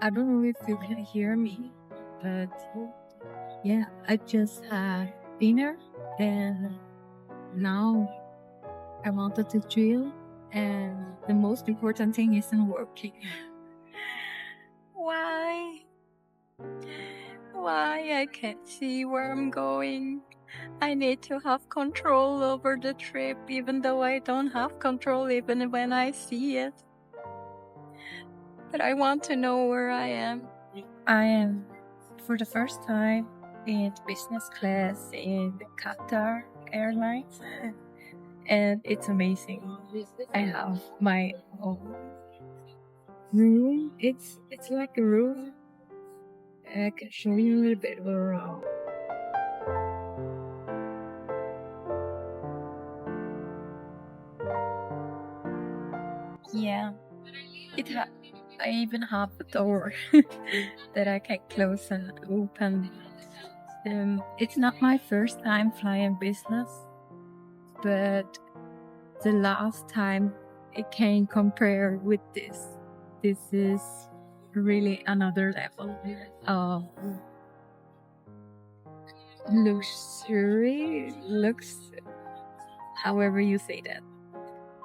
I don't know if you can hear me, but yeah, I just had dinner and now I wanted to chill. And the most important thing isn't working. Why? Why? I can't see where I'm going. I need to have control over the trip, even though I don't have control even when I see it. But I want to know where I am. I am, for the first time, in business class in Qatar Airways, and it's amazing. I have my own room. It's like a room. I can show you a little bit around. Yeah, I even have a door that I can close and open. It's not my first time flying business, but the last time it can compare with this. This is really another level of looks, however you say that.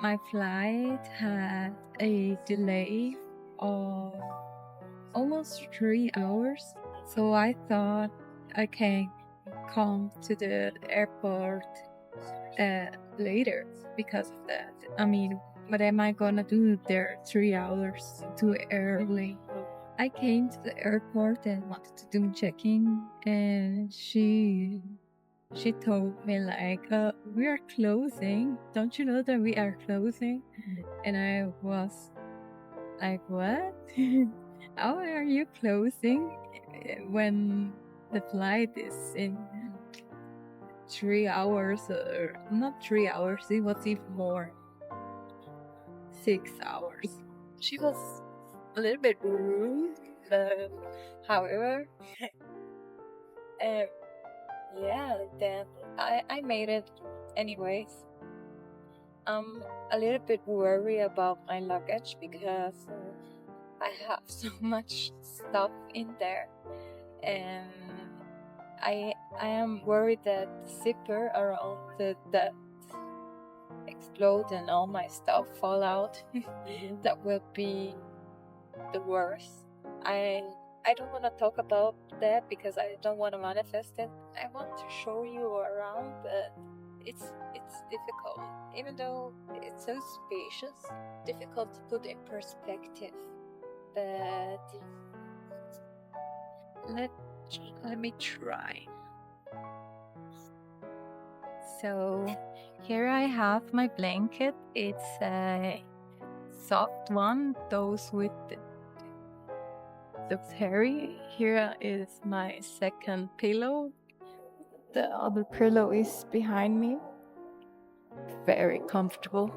My flight had a delay of almost 3 hours, so I thought I can come to the airport later because of that. I mean, what am I gonna do there 3 hours too early? I came to the airport and wanted to do checking, and she told me like, we are closing. Don't you know that we are closing? And I was like, what? How are you closing when the flight is in 3 hours, or not 3 hours, it was even more, 6 hours. She was a little bit rude, but however, yeah, then I made it anyways. I'm a little bit worried about my luggage because I have so much stuff in there, and I am worried that the zipper around that explode and all my stuff fall out. That will be the worst. I don't want to talk about that because I don't want to manifest it. I want to show you around, but it's difficult. Even though it's so spacious, difficult to put in perspective. But let me try. So here I have my blanket. It's a soft one, those with the hairy. Here is my second pillow. The other pillow is behind me. Very comfortable.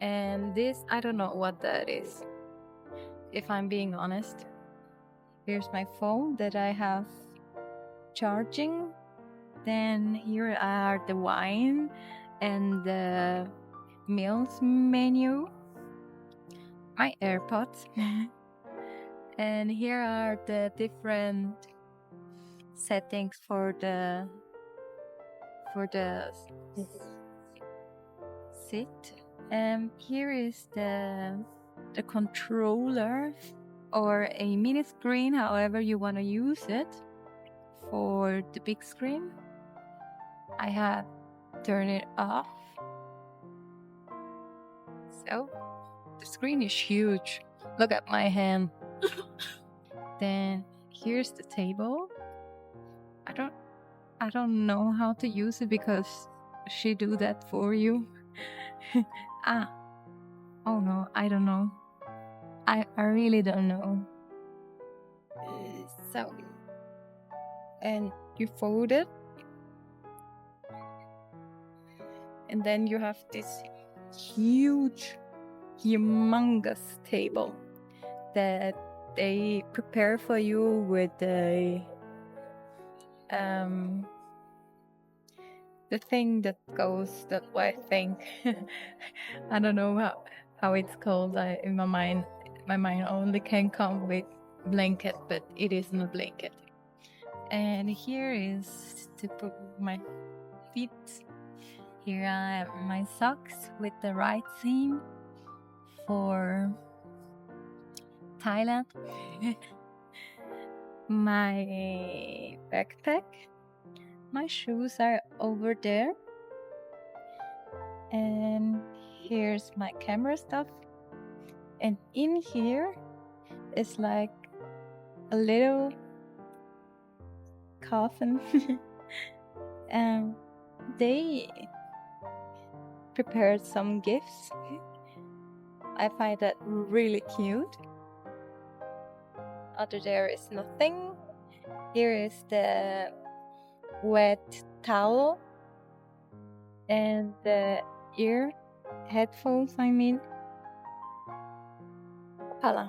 And this, I don't know what that is, if I'm being honest. Here's my phone that I have charging. Then here are the wine and the meals menu. My AirPods. And here are the different settings for the sit. Here is the controller or a mini screen, however you want to use it. For the big screen, I have turned it off. So the screen is huge. Look at my hand. Then here's the table. I don't know how to use it because she do that for you. Oh no, I don't know. I really don't know. So, and you fold it, and then you have this huge, humongous table that they prepare for you with the thing that goes that white thing. I don't know how it's called. In my mind only can come with blanket, but it isn't a blanket. And here is to put my feet. Here are my socks with the right theme for Thailand. My backpack. My shoes are over there. And here's my camera stuff. And in here is like a little coffin. And they prepared some gifts. I find that really cute. Under there is nothing. Here is the wet towel and the headphones, I mean. Pala.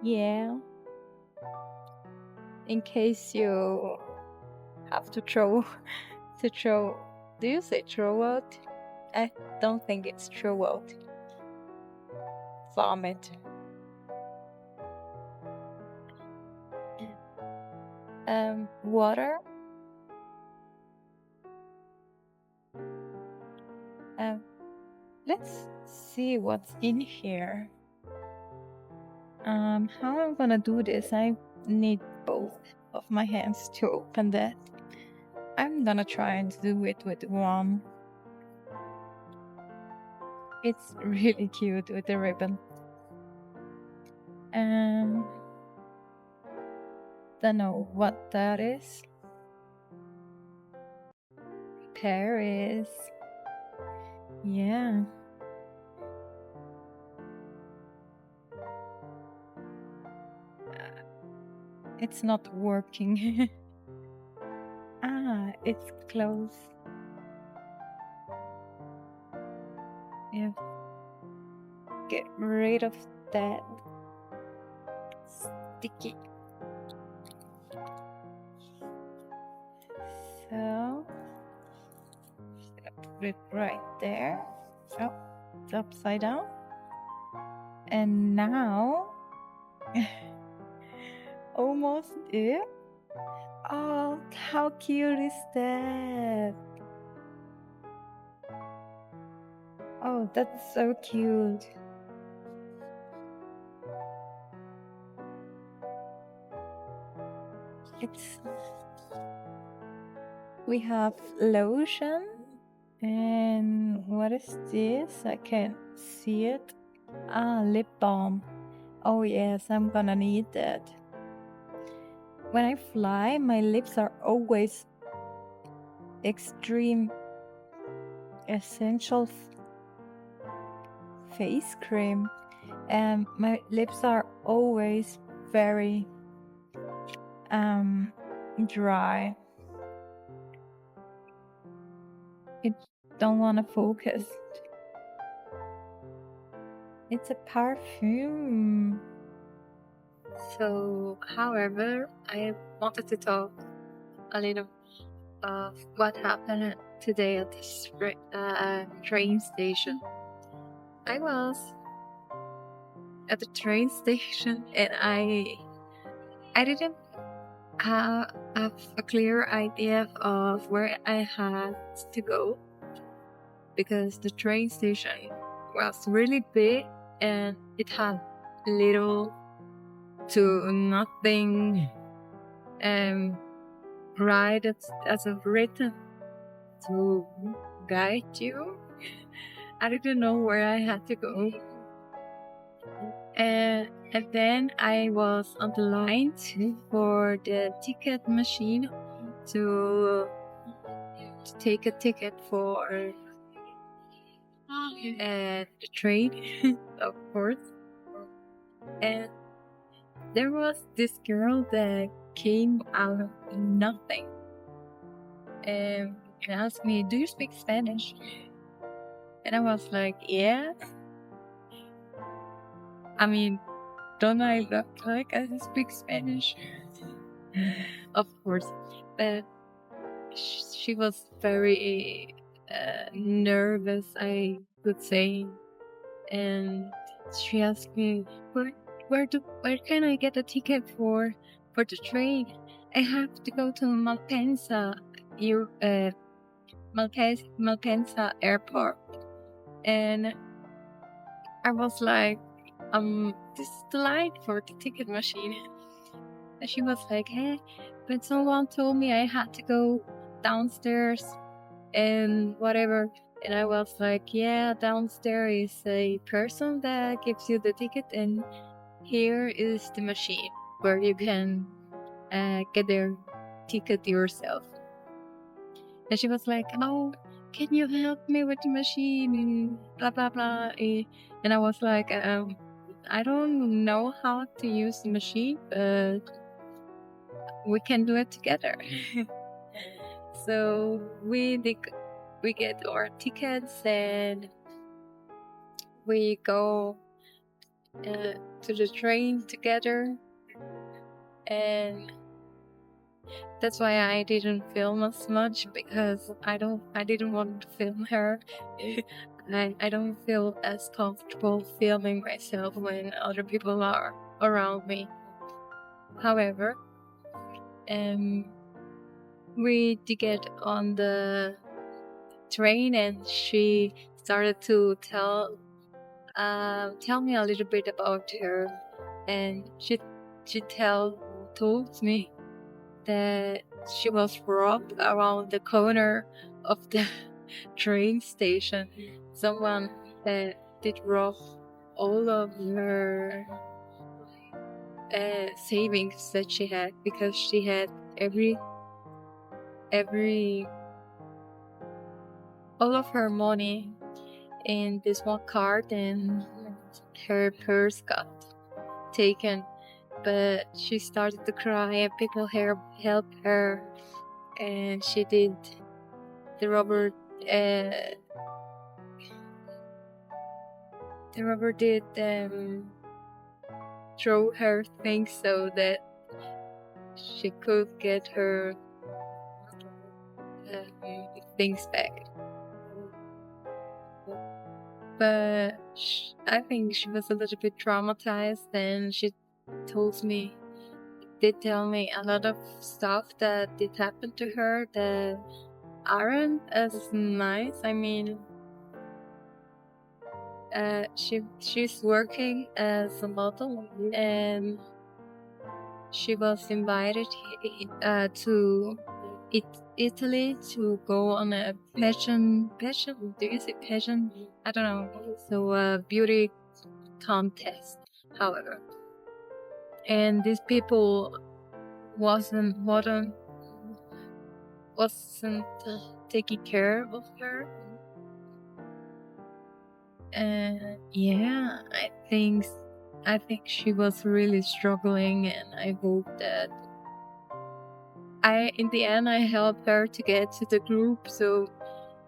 Yeah. In case you have to throw. Do you say throw out? I don't think it's throw out. Vomit. Water. Let's see what's in here. How I'm gonna do this? I need both of my hands to open that. I'm gonna try and do it with one. It's really cute with the ribbon. Don't know what that is. Paris. Yeah. It's not working. It's closed. Yeah. Get rid of that sticky. So, put it right there. Oh, it's upside down. And now, almost it. Oh, how cute is that? Oh, that's so cute. We have lotion. And what is this? I can't see it. Lip balm. Oh yes, I'm gonna need that. When I fly, my lips are always extreme essential face cream, and my lips are always very dry. I don't want to focus. It's a perfume. So, however, I wanted to talk a little of what happened today at this train station. I was at the train station and I didn't have a clear idea of where I had to go because the train station was really big and it had little to nothing right as a written to guide you. I didn't know where I had to go. And then I was on the line for the ticket machine to take a ticket for the train, of course. And there was this girl that came out of nothing and asked me, "Do you speak Spanish?" And I was like, "Yeah." I mean, don't I look like I speak Spanish? Of course. But she was very nervous, I could say. And she asked me, where can I get a ticket for the train? I have to go to Malpensa, Malpensa Airport. And I was like, this is the line for the ticket machine. And she was like, hey, but someone told me I had to go downstairs and whatever. And I was like, yeah, downstairs is a person that gives you the ticket, and here is the machine where you can get their ticket yourself. And she was like, oh, can you help me with the machine? And blah, blah, blah. And I was like, I don't know how to use the machine, but we can do it together. So we get our tickets and we go to the train together, and that's why I didn't film as much, because I didn't want to film her. I don't feel as comfortable filming myself when other people are around me. However, we did get on the train, and she started to tell me a little bit about her, and she told me that she was robbed around the corner of the train station. Someone did rob all of her savings that she had, because she had all of her money in this one card, and her purse got taken. But she started to cry, and people helped her, and she did the robber did throw her things so that she could get her things back. But I think she was a little bit traumatized, and she did tell me a lot of stuff that did happen to her that aren't as nice. I mean, she's working as a model, and she was invited to Italy to go on a pageant. Do you say pageant? I don't know. So a beauty contest. However, and these people wasn't taking care of her. And yeah, I think she was really struggling, and I hope that in the end I helped her to get to the group, so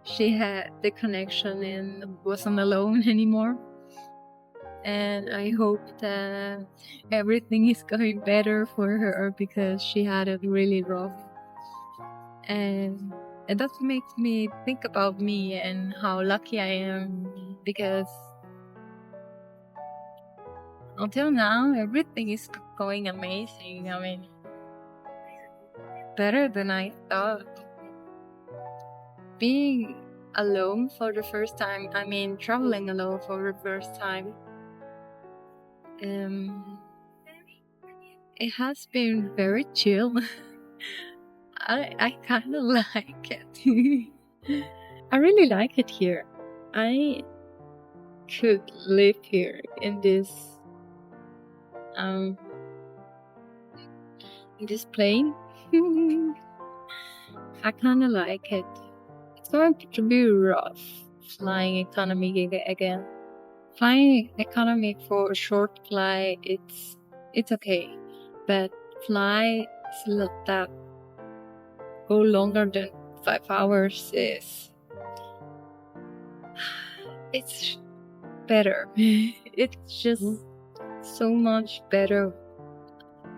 she had the connection and wasn't alone anymore. And I hope that everything is going better for her, because she had it really rough. And that makes me think about me and how lucky I am, because until now everything is going amazing. I mean, better than I thought. Being alone for the first time, I mean traveling alone for the first time, it has been very chill. I kind of like it. I really like it here. I could live here in this plane. I kind of like it. It's going to be rough flying economy again. Flying economy for a short flight, it's okay, but flights that go longer than 5 hours it's better. It's just so much better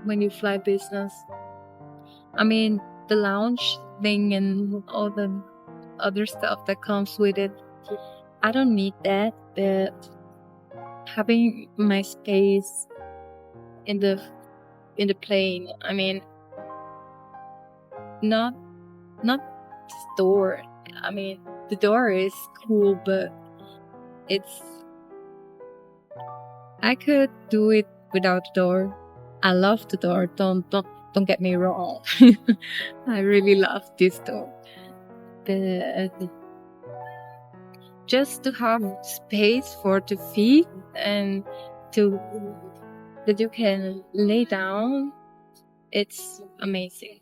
when you fly business. I mean, the lounge thing and all the other stuff that comes with it, I don't need that, but having my space in the plane. I mean, not not the door. I mean, the door is cool, but it's I could do it without the door. I love the door. Don't get me wrong. I really love this door. But just to have space for the feet and to that you can lay down, it's amazing.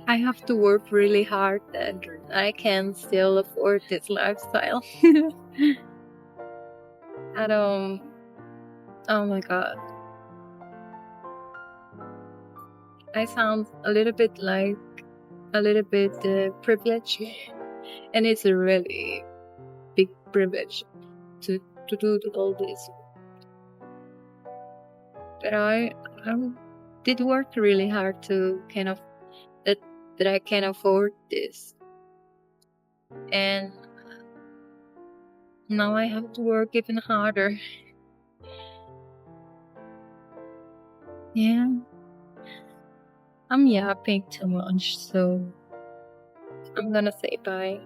I have to work really hard and I can still afford this lifestyle. I don't. Oh my god. I sound a little bit privileged, and it's a really big privilege to do all this. But I did work really hard to kind of that I can afford this, and now I have to work even harder. Yeah, I'm yapping too much, so I'm gonna say bye.